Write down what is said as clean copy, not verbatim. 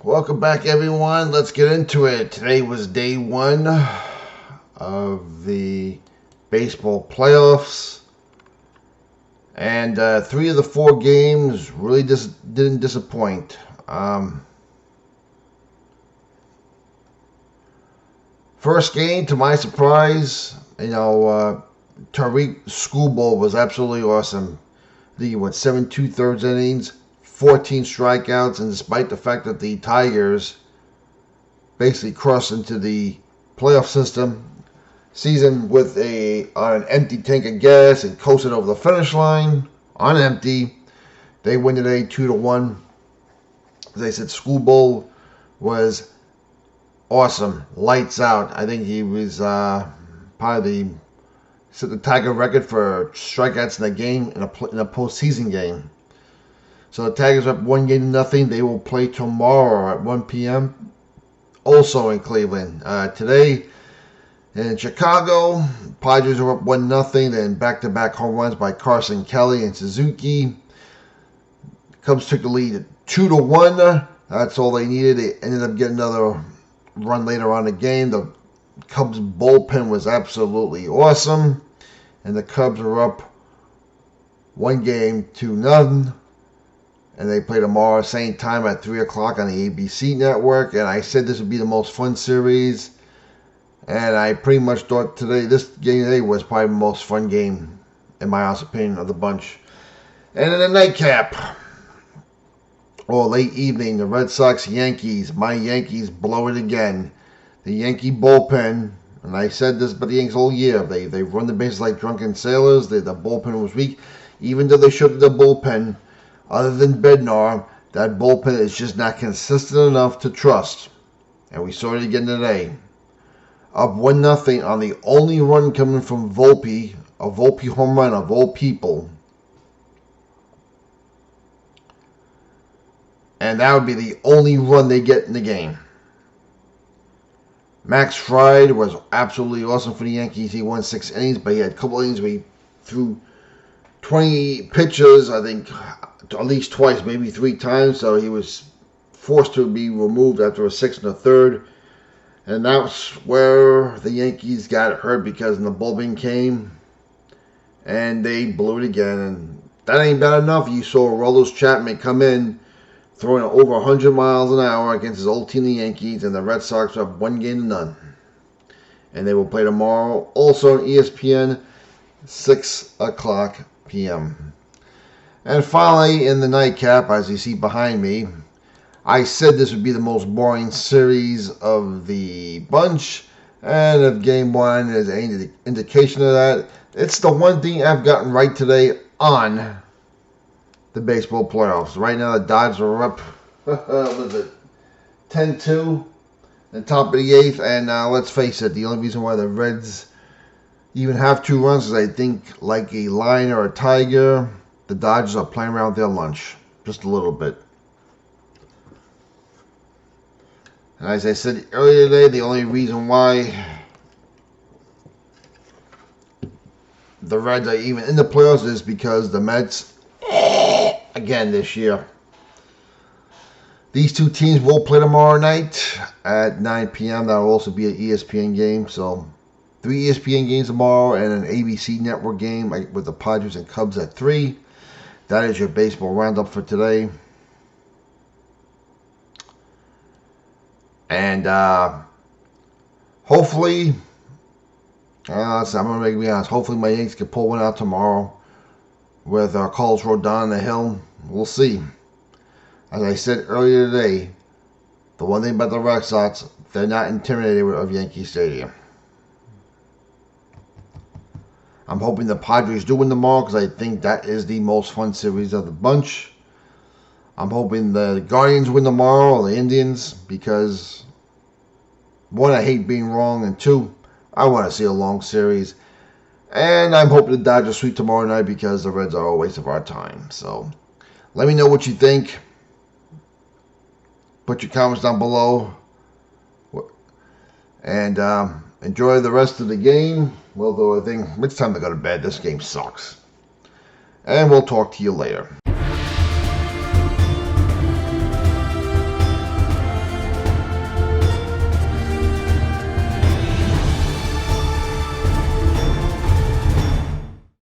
Welcome back, everyone. Let's get into it. Today was day one of the baseball playoffs, and 3 of the 4 games really didn't disappoint. First game, to my surprise, Tarik Skubal was absolutely awesome. I think he went 7 2/3 innings, 14 strikeouts, and despite the fact that the Tigers basically crossed into the playoff season with on an empty tank of gas and coasted over the finish line on empty, they win today 2-1. As I said, Skubal was awesome, lights out. I think he was probably set the Tiger record for strikeouts in a game in a postseason game. So the Tigers are up 1-0. They will play tomorrow at 1 p.m. also in Cleveland. Today in Chicago, Padres are up 1-0. Then back-to-back home runs by Carson Kelly and Suzuki. Cubs took the lead at 2-1. That's all they needed. They ended up getting another run later on in the game. The Cubs bullpen was absolutely awesome, and the Cubs are up 1-0. And they play tomorrow, same time at 3 o'clock on the ABC network. And I said this would be the most fun series. And I pretty much thought this game today was probably the most fun game, in my honest opinion, of the bunch. And in the nightcap, or late evening, the Red Sox, Yankees. My Yankees blow it again. The Yankee bullpen, and I said this about the Yankees all year, they run the bases like drunken sailors. The bullpen was weak. Even though they showed the bullpen, other than Bednar, that bullpen is just not consistent enough to trust. And we saw it again today. Up 1-0 on the only run coming from Volpe, a Volpe home run of all people. And that would be the only run they get in the game. Max Fried was absolutely awesome for the Yankees. He won 6 innings, but he had a couple innings where he threw 20 pitches, I think, at least twice, maybe 3 times, so he was forced to be removed after a 6 1/3. And that's where the Yankees got hurt, because the bullpen came and they blew it again. And that ain't bad enough. You saw Aroldis Chapman come in throwing over 100 miles an hour against his old team, the Yankees, and the Red Sox are up 1-0. And they will play tomorrow, also on ESPN, 6 o'clock p.m. And finally, in the nightcap, as you see behind me, I said this would be the most boring series of the bunch. And if game 1 is any indication of that, it's the one thing I've gotten right today on the baseball playoffs. Right now, the Dodgers are up, what is it, 10-2, the top of the 8th. And let's face it, the only reason why the Reds even have 2 runs is I think, like a Lion or a Tiger, the Dodgers are playing around with their lunch just a little bit. And as I said earlier today, the only reason why the Reds are even in the playoffs is because the Mets, again this year. These 2 teams will play tomorrow night at 9 p.m. That will also be an ESPN game. So 3 ESPN games tomorrow and an ABC network game with the Padres and Cubs at 3. That is your baseball roundup for today. And hopefully, I'm going to be honest, hopefully my Yankees can pull one out tomorrow with Carlos Rodon on the hill. We'll see. As I said earlier today, the one thing about the Red Sox, they're not intimidated of Yankee Stadium. I'm hoping the Padres do win tomorrow, because I think that is the most fun series of the bunch. I'm hoping the Guardians win tomorrow, or the Indians, because 1, I hate being wrong, and 2, I want to see a long series. And I'm hoping the Dodgers sweep tomorrow night, because the Reds are a waste of our time. So let me know what you think. Put your comments down below. And enjoy the rest of the game. Although I think it's time to go to bed. This game sucks. And we'll talk to you later.